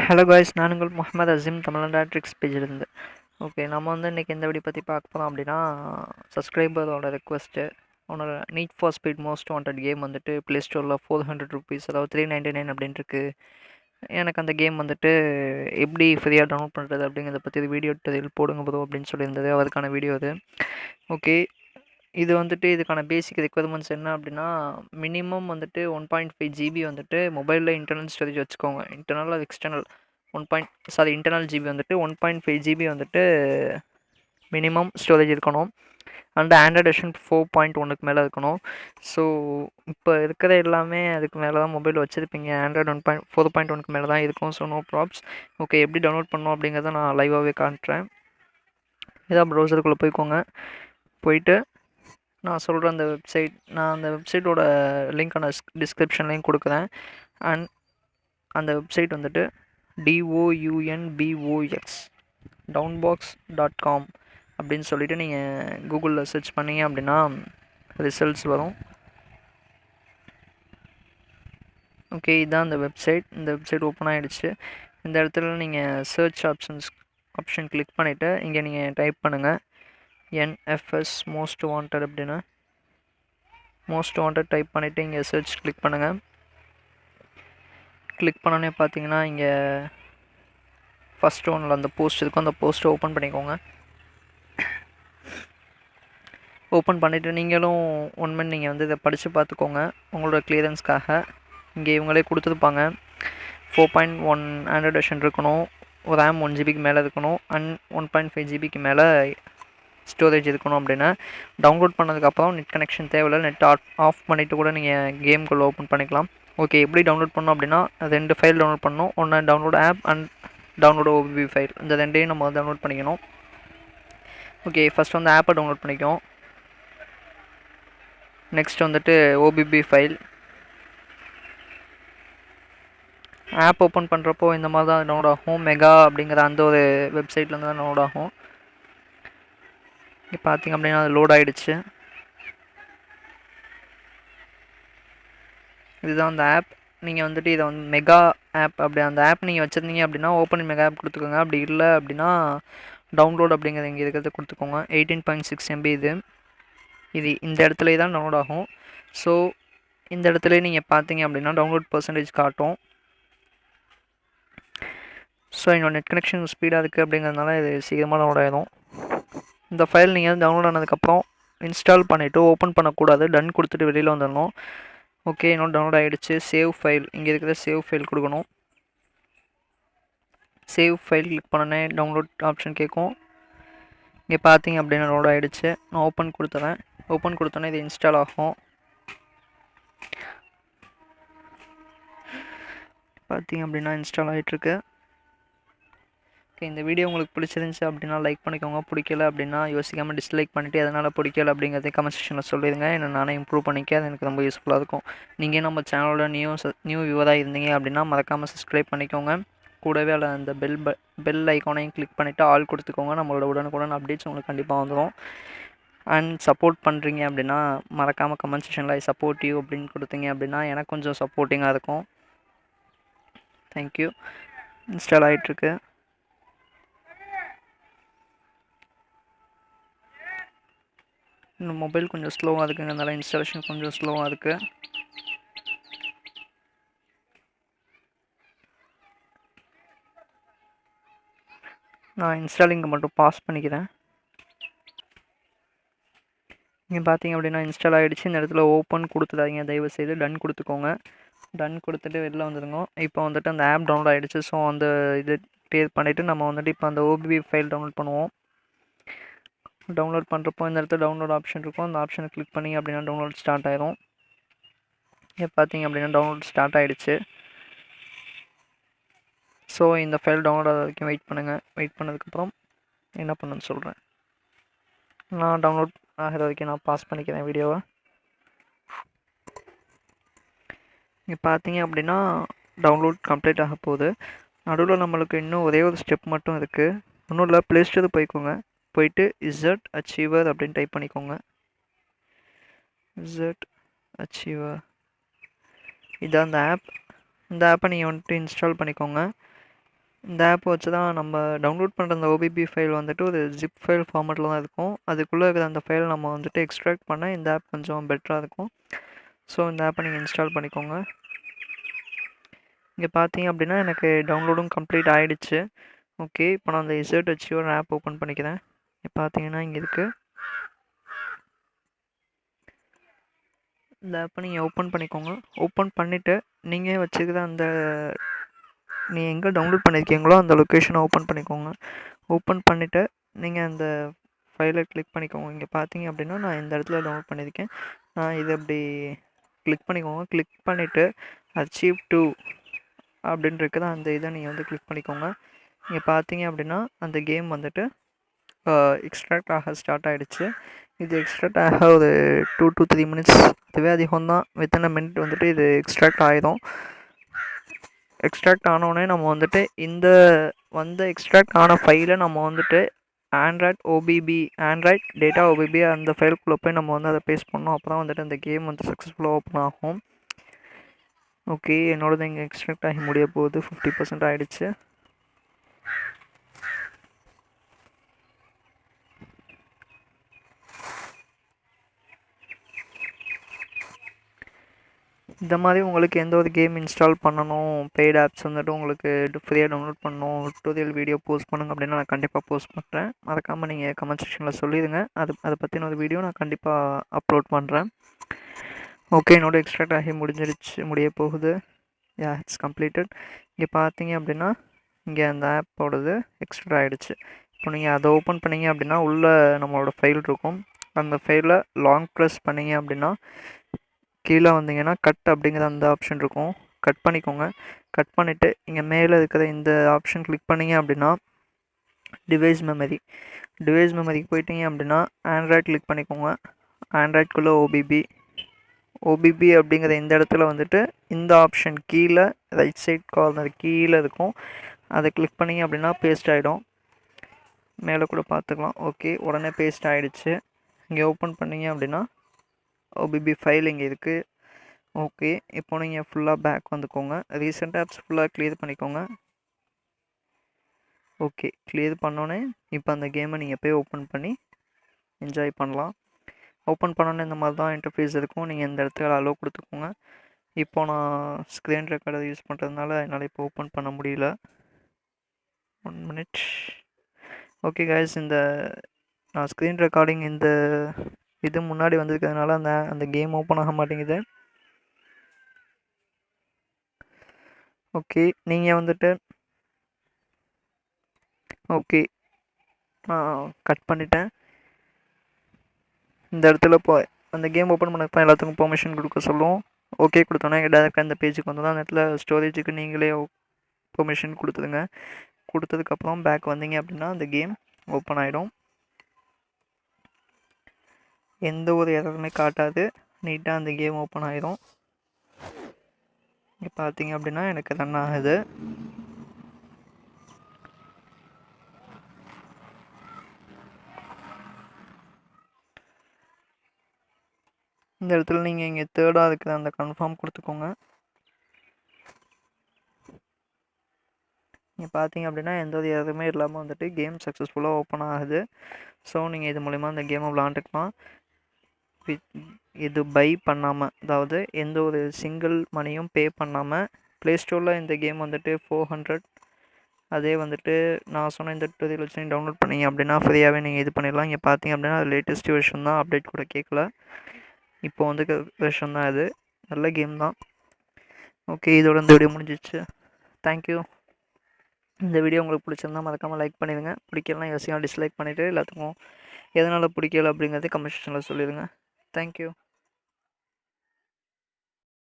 Hello guys, நான் உங்கள் Mohammed Asim Tamil Nadu tricks பேஜிலிருந்து. Okay, நம்ம இன்றைக்கி எந்த வீடியோ பற்றி பார்க்க போகிறோம் அப்படின்னா, சப்ஸ்கிரைபரோட ரெக்வஸ்ட்டு உன்னோட need for speed most wanted game play ஸ்டோரில் ₹400 அதாவது $399 அப்படின்ட்டு இருக்கு. எனக்கு அந்த கேம் எப்படி ஃப்ரீயாக டவுன்லோட் பண்ணுறது அப்படிங்கிறத பற்றி வீடியோ டெரில் போடுங்க ப்ரோ அப்படின்னு சொல்லியிருந்தது. அதுக்கான வீடியோ அது. ஓகே, இது இதுக்கான பேசிக் ரெக்குயர்மெண்ட்ஸ் என்ன அப்படின்னா, மினிமம் 1.5 ஜிபி மொபைலில் இன்டர்னல் ஸ்டோரேஜ் வச்சுக்கோங்க. இன்டர்னல் அது external internal GB 1.5 GB minimum storage இருக்கணும். அண்ட் ஆண்ட்ராய்டு வெர்ஷன் 4.1க்கு மேலே இருக்கணும். ஸோ இப்போ இருக்கிற எல்லாமே அதுக்கு மேலே தான் மொபைல் வச்சுருப்பீங்க. ஆண்ட்ராய்டு 4.1க்கு மேலே தான் இருக்கும். So no probs. ஓகே, எப்படி டவுன்லோட் பண்ணணும் அப்படிங்கிறத நான் லைவாகவே காட்டுறேன். இதான் ப்ரௌசருக்குள்ளே போய்க்கோங்க. போயிட்டு நான் சொல்கிற அந்த வெப்சைட்டோட லிங்க் நான் டிஸ்கிரிப்ஷன்லேயும் கொடுக்குறேன். அண்ட் அந்த வெப்சைட் DOUNBOX downbox.com அப்படின்னு சொல்லிவிட்டு நீங்கள் கூகுளில் சர்ச் பண்ணிங்க அப்படின்னா ரிசல்ட்ஸ் வரும். ஓகே, இதுதான் அந்த வெப்சைட். இந்த வெப்சைட் ஓப்பன் ஆகிடுச்சு. இந்த இடத்துல நீங்கள் சர்ச் ஆப்ஷன் கிளிக் பண்ணிவிட்டு இங்கே நீங்கள் டைப் பண்ணுங்கள் NFS மோஸ்ட் வாண்டட் அப்படின்னு. மோஸ்ட் வாண்டட் டைப் பண்ணிவிட்டு இங்கே சர்ச் கிளிக் பண்ணுங்கள். கிளிக் பண்ணோன்னே பார்த்தீங்கன்னா இங்கே ஃபஸ்ட் ஒன்னில் அந்த போஸ்ட் இருக்கும். அந்த போஸ்ட்டை ஓப்பன் பண்ணிக்கோங்க. ஓப்பன் பண்ணிவிட்டு நீங்களும் 1 மினிட் நீங்கள் இதை படித்து பார்த்துக்கோங்க உங்களோட கிளியரன்ஸ்க்காக. இங்கே இவங்களே கொடுத்துருப்பாங்க. 4.1 ஆண்ட்ராய்டு வெர்ஷன் இருக்கணும், ரேம் 1 ஜிபிக்கு மேலே இருக்கணும், அண்ட் 1.5 ஜிபிக்கு மேலே ஸ்டோரேஜ் இருக்கணும் அப்படின்னு. டவுன்லோட் பண்ணதுக்கப்புறம் நெட் கனெக்ஷன் தேவையில்லை. நெட் ஆஃப் பண்ணிவிட்டு கூட நீங்கள் கேம்குள்ளே ஓப்பன் பண்ணிக்கலாம். ஓகே, எப்படி டவுன்லோட் பண்ணணும் அப்படின்னா 2 ஃபைல் டவுன்லோட் பண்ணணும். ஒன்று download app and download OBB file. இந்த ரெண்டையும் நம்ம டவுன்லோட் பண்ணிக்கணும். ஓகே, ஃபஸ்ட் ஆப்பை டவுன்லோட் பண்ணிக்கோம். Next OBB file. App open பண்ணுறப்போ இந்த மாதிரி தான் டவுன்லோட் ஆகும். மெகா அப்படிங்கிற அந்த ஒரு வெப்சைட்லேருந்து தான் டவுன்லோட் ஆகும். இங்கே பார்த்திங்க அப்படின்னா அது லோட் ஆகிடுச்சு. இதுதான் அந்த ஆப். நீங்கள் இதை மெகா ஆப் அப்படி அந்த ஆப் நீங்கள் வச்சுருந்தீங்க அப்படின்னா ஓப்பன் மெகா ஆப் கொடுத்துக்கோங்க. அப்படி இல்லை அப்படின்னா டவுன்லோட் அப்படிங்கிறது இங்கே இருக்கிறத கொடுத்துக்கோங்க. 18.6 MB இது இந்த இடத்துல தான் டவுன்லோட் ஆகும். ஸோ இந்த இடத்துல நீங்கள் பார்த்தீங்க அப்படின்னா டவுன்லோட் பர்சன்டேஜ் காட்டும். ஸோ என்னோட நெட் கனெக்ஷன் ஸ்பீடாக இருக்குது அப்படிங்கிறதுனால இது சீக்கிரமாக டவுன்லோட் ஆகிடும். இந்த ஃபைல் நீங்கள் டவுன்லோட் ஆனதுக்கப்புறம் இன்ஸ்டால் பண்ணிவிட்டு ஓப்பன் பண்ணக்கூடாது. டன் கொடுத்துட்டு வெளியில் வந்துடணும். ஓகே, என்னோட டவுன்லோட் ஆகிடுச்சு. சேவ் ஃபைல், இங்கே இருக்கிற சேவ் ஃபைல் கொடுக்கணும். சேவ் ஃபைல் கிளிக் பண்ணனே டவுன்லோட் ஆப்ஷன் கேட்கும். இங்கே பார்த்தீங்க அப்படின்னா டவுன்லோட் ஆகிடுச்சு. நான் ஓப்பன் கொடுத்துறேன். ஓப்பன் கொடுத்தோன்னே இது இன்ஸ்டால் ஆகும். பார்த்தீங்க அப்படின்னா இன்ஸ்டால் ஆகிட்டுருக்கு. ஓகே, இந்த வீடியோ உங்களுக்கு பிடிச்சிருந்துச்சி அப்படின்னா லைக் பண்ணிக்கோங்க. பிடிக்கல அப்படின்னா யோசிக்காமல் டிஸ்லைக் பண்ணிவிட்டு எதனால் பிடிக்கல அப்படிங்கிறத கமெண்ட் செக்ஷனில் சொல்லிடுங்க. என்ன நானே இம்ப்ரூவ் பண்ணிக்க, அது எனக்கு ரொம்ப யூஸ்ஃபுல்லாக இருக்கும். நீங்கள் நம்ம சேனலோட நியூ வியூவராக இருந்தீங்க அப்படின்னா மறக்காமல் சப்ஸ்கிரைப் பண்ணிக்கோங்க. கூடவே அதில் அந்த பெல் ஐக்கானையும் கிளிக் பண்ணிவிட்டு ஆல் கொடுத்துக்கோங்க. நம்மளோட உடனுக்குடன் அப்டேட்ஸ் உங்களுக்கு கண்டிப்பாக வந்துடும். அண்ட் சப்போர்ட் பண்ணுறீங்க அப்படின்னா மறக்காமல் கமெண்ட் செக்ஷனில் சப்போர்ட் யூ அப்படின்னு கொடுத்தீங்க அப்படின்னா எனக்கு கொஞ்சம் சப்போர்ட்டிங்காக இருக்கும். தேங்க்யூ. இன்ஸ்டால் ஆகிட்டுருக்கு. இன்னும் மொபைல் கொஞ்சம் ஸ்லோவாக இருக்குங்கிறதுனால இன்ஸ்டாலேஷன் கொஞ்சம் ஸ்லோவாக இருக்குது. நான் இன்ஸ்டாலிங்கை மட்டும் பாஸ் பண்ணிக்கிறேன். இங்கே பார்த்தீங்க அப்படின்னா இன்ஸ்டால் ஆகிடுச்சு. இந்த இடத்துல ஓப்பன் கொடுத்துடாதீங்க தயவுசெய்து. டன் கொடுத்துக்கோங்க. டன் கொடுத்துட்டு வெளில வந்துடுங்க. இப்போ அந்த ஆப் டவுன்லோட் ஆகிடுச்சு. ஸோ அந்த இது கிளியர் பண்ணிவிட்டு நம்ம இப்போ அந்த OBB ஃபைல் டவுன்லோட் பண்ணுவோம். டவுன்லோட் பண்ணுறப்போ இந்த இடத்துல டவுன்லோட் ஆப்ஷன் இருக்கும். அந்த ஆப்ஷனை கிளிக் பண்ணிங்க அப்படின்னா டவுன்லோட் ஸ்டார்ட் ஆயிரும். இங்கே பார்த்தீங்க அப்படின்னா டவுன்லோட் ஸ்டார்ட் ஆகிடுச்சு. ஸோ இந்த ஃபைல் டவுன்லோட் ஆகிற வரைக்கும் வெயிட் பண்ணுங்கள். வெயிட் பண்ணதுக்கப்புறம் என்ன பண்ணுன்னு சொல்கிறேன். நான் டவுன்லோட் ஆகிற வரைக்கும் நான் பாஸ் பண்ணிக்கிறேன் வீடியோவை. இங்கே பார்த்தீங்க அப்படின்னா டவுன்லோட் கம்ப்ளீட் ஆக போகுது. நடுவில் நம்மளுக்கு இன்னும் ஒரே ஒரு ஸ்டெப் மட்டும் இருக்குது. ஒன்றும் இல்லை, ப்ளே ஸ்டோர் போய்க்கோங்க. போயிட்டு இசட் அச்சீவர் அப்படின்னு டைப் பண்ணிக்கோங்க. இசட் அச்சீவர், இதான் அந்த ஆப். இந்த ஆப்பை நீங்கள் இன்ஸ்டால் பண்ணிக்கோங்க. இந்த ஆப் வச்சு தான் நம்ம டவுன்லோட் பண்ணுற அந்த ஓபிபி ஃபைல் வந்துட்டு ஒரு ஜிப் ஃபைல் ஃபார்மேட்டில் தான் இருக்கும். அதுக்குள்ளே இருக்கிற அந்த ஃபைல் நம்ம வந்துட்டு எக்ஸ்ட்ராக்ட் பண்ண இந்த ஆப் கொஞ்சம் பெட்டராக இருக்கும். ஸோ இந்த ஆப்பை நீங்கள் இன்ஸ்டால் பண்ணிக்கோங்க. இங்கே பார்த்தீங்க அப்படின்னா எனக்கு டவுன்லோடும் கம்ப்ளீட் ஆகிடுச்சு. ஓகே, இப்போ நான் அந்த இசட் வச்சு ஒரு ஆப் ஓப்பன் பண்ணிக்கிறேன். இப்போ பார்த்தீங்கன்னா இங்கே இருக்குது. இந்த ஆப்பை நீங்கள் ஓப்பன் பண்ணிக்கோங்க. ஓப்பன் பண்ணிவிட்டு நீங்கள் வச்சுக்கிற அந்த நீங்கள் எங்கே டவுன்லோட் பண்ணியிருக்கீங்களோ அந்த லொக்கேஷனை ஓப்பன் பண்ணிக்கோங்க. ஓப்பன் பண்ணிவிட்டு நீங்கள் அந்த ஃபைலை கிளிக் பண்ணிக்கோங்க. இங்கே பார்த்தீங்க அப்படின்னா நான் இந்த இடத்துல டவுன்லோட் பண்ணியிருக்கேன். நான் இதை அப்படி கிளிக் பண்ணிக்கோங்க. கிளிக் பண்ணிவிட்டு அச்சீவ் டூ அப்படின்னு இருக்குது அந்த இதை நீங்கள் வந்து கிளிக் பண்ணிக்கோங்க. இங்கே பார்த்தீங்க அப்படின்னா அந்த கேம் வந்துட்டு எக்ஸ்ட்ராக்ட் ஆக ஸ்டார்ட் ஆகிடுச்சு. இது எக்ஸ்ட்ராக்ட் ஆக ஒரு 2 to 3 மினிட்ஸ், அதுவே அதிகம் தான். வித்தின் அ மினிட் வந்துட்டு இது எக்ஸ்ட்ராக்ட் ஆகிடும். எக்ஸ்ட்ராக்ட் ஆனோடனே நம்ம வந்துட்டு இந்த எக்ஸ்ட்ராக்ட் ஆன ஃபைலை நம்ம வந்துட்டு ஆண்ட்ராய்ட் டேட்டா ஓபிபி அந்த ஃபைலுக்குள்ளே போய் நம்ம வந்து அதை பேஸ்ட் பண்ணோம். அப்போ தான் வந்துட்டு அந்த கேம் வந்து சக்ஸஸ்ஃபுல்லாக ஓப்பன் ஆகும். ஓகே, என்னோடது இங்கே எக்ஸ்ட்ராக்ட் ஆகி முடிய போகுது. 50% ஆகிடுச்சு. இந்த மாதிரி உங்களுக்கு எந்த ஒரு கேம் இன்ஸ்டால் பண்ணணும், பெய்டு ஆப்ஸ் வந்துட்டு உங்களுக்கு ஃப்ரீயாக டவுன்லோட் பண்ணணும், டுட்டோரியல் வீடியோ போஸ்ட் பண்ணுங்க அப்படின்னா நான் கண்டிப்பாக போஸ்ட் பண்ணுறேன். மறக்காமல் நீங்கள் கமெண்ட் செக்ஷனில் சொல்லிடுங்க. அதை பற்றின ஒரு வீடியோ நான் கண்டிப்பாக அப்லோட் பண்ணுறேன். ஓகே, என்னோட எக்ஸ்ட்ராக்ட் ஆகி முடிய போகுது. It's completed. இங்கே பார்த்தீங்க அப்படின்னா இங்கே அந்த ஆப்போடது எக்ஸ்ட்ரா ஆகிடுச்சு. இப்போ நீங்கள் அதை ஓப்பன் பண்ணிங்க அப்படின்னா உள்ளே நம்மளோட ஃபைல் இருக்கும். அந்த ஃபைலை லாங் ப்ரெஸ் பண்ணிங்க அப்படின்னா கீழே வந்தீங்கன்னா கட் அப்படிங்கிற அந்த ஆப்ஷன் இருக்கும். கட் பண்ணிக்கோங்க. கட் பண்ணிவிட்டு இங்கே மேலே இருக்கிற இந்த ஆப்ஷன் கிளிக் பண்ணிங்க அப்படின்னா டிவைஸ் மெமரிக்கு போயிட்டீங்க அப்படின்னா ஆண்ட்ராய்ட் கிளிக் பண்ணிக்கோங்க. ஆண்ட்ராய்டுக்குள்ளே ஓபிபி அப்படிங்கிற இந்த இடத்துல வந்துட்டு இந்த ஆப்ஷன் கீழே ரைட் சைட் கார்னர் கீழே இருக்கும். அதை கிளிக் பண்ணிங்க அப்படின்னா பேஸ்ட் ஆகிடும். மேலே கூட பார்த்துக்கலாம். ஓகே, உடனே பேஸ்ட் ஆகிடுச்சு. இங்கே ஓப்பன் பண்ணிங்க அப்படின்னா ஓபிபி ஃபைல் இங்கே இருக்குது. ஓகே, இப்போ நீங்கள் ஃபுல்லாக பேக் வந்துக்கோங்க. ரீசெண்ட் ஆப்ஸ் ஃபுல்லாக கிளியர் பண்ணிக்கோங்க. ஓகே, கிளியர் பண்ணோன்னே இப்போ அந்த கேமை நீங்கள் போய் ஓப்பன் பண்ணி என்ஜாய் பண்ணலாம். ஓப்பன் பண்ணோன்னே இந்த மாதிரி தான் இன்டர்ஃபேஸ் இருக்கும். நீங்கள் இந்த இடத்துல அலோவ் கொடுத்துக்கோங்க. இப்போ நான் ஸ்க்ரீன் ரெக்கார்டர் யூஸ் பண்ணுறதுனால என்னால் இப்போ ஓப்பன் பண்ண முடியல. 1 மினிட். ஓகே கைஸ், நான் ஸ்க்ரீன் ரெக்கார்டிங் இந்த இது முன்னாடி வந்திருக்கிறதுனால அந்த கேம் ஓப்பன் ஆக மாட்டேங்குது. ஓகே, நீங்கள் வந்துட்டு ஓகே கட் பண்ணிட்டேன். இந்த இடத்துல அந்த கேம் ஓப்பன் பண்ணப்போ எல்லாத்துக்கும் பெர்மிஷன் கொடுக்க சொல்லுவோம். ஓகே கொடுத்தோன்னே டேரெக்டாக இந்த பேஜுக்கு வந்து அந்த இடத்துல ஸ்டோரேஜுக்கு நீங்களே பெர்மிஷன் கொடுத்துருங்க. கொடுத்ததுக்கப்புறம் பேக் வந்தீங்க அப்படின்னா அந்த கேம் ஓப்பன் ஆகிடும். எந்த ஒரு எரருமே காட்டாது. நீட்டாக அந்த கேம் ஓப்பன் ஆகிடும். இங்கே பார்த்தீங்க அப்படின்னா எனக்கு ரன் ஆகுது. இந்த இடத்துல நீங்கள் இங்கே தேர்டாக இருக்கிற அந்த கன்ஃபார்ம் கொடுத்துக்கோங்க. இங்கே பார்த்தீங்க அப்படின்னா எந்த ஒரு எதுவுமே இல்லாமல் வந்துட்டு கேம் சக்ஸஸ்ஃபுல்லாக ஓப்பன் ஆகுது. ஸோ நீங்கள் இது மூலிமா அந்த கேமை விளாண்டுக்கலாம். இது பை பண்ணாமல், அதாவது எந்த ஒரு சிங்கிள் மணியும் பே பண்ணாமல் ப்ளே ஸ்டோரில் இந்த கேம் வந்துட்டு 400. அதே வந்துட்டு நான் சொன்ன இந்த டுட்டோரியல் வச்சு நீங்கள் டவுன்லோட் பண்ணிங்க அப்படின்னா ஃப்ரீயாகவே நீங்கள் இது பண்ணிடலாம். இங்கே பார்த்தீங்க அப்படின்னா அது லேட்டஸ்ட் வெர்ஷன் தான், அப்டேட் கூட கேட்கல. இப்போ வந்து வெர்ஷன் தான் இது. நல்ல கேம் தான். ஓகே, இதோட இந்த வீடியோ முடிஞ்சிச்சு. தேங்க்யூ. இந்த வீடியோ உங்களுக்கு பிடிச்சிருந்தா மறக்காமல் லைக் பண்ணிடுங்க. பிடிக்கலாம் யோசிக்கலாம் டிஸ்லைக் பண்ணிவிட்டு எல்லாத்துக்கும் எதனால் பிடிக்கல அப்படிங்கிறது கமெண்ட் செக்ஷனில் சொல்லிடுங்க. தேங்க்யூ.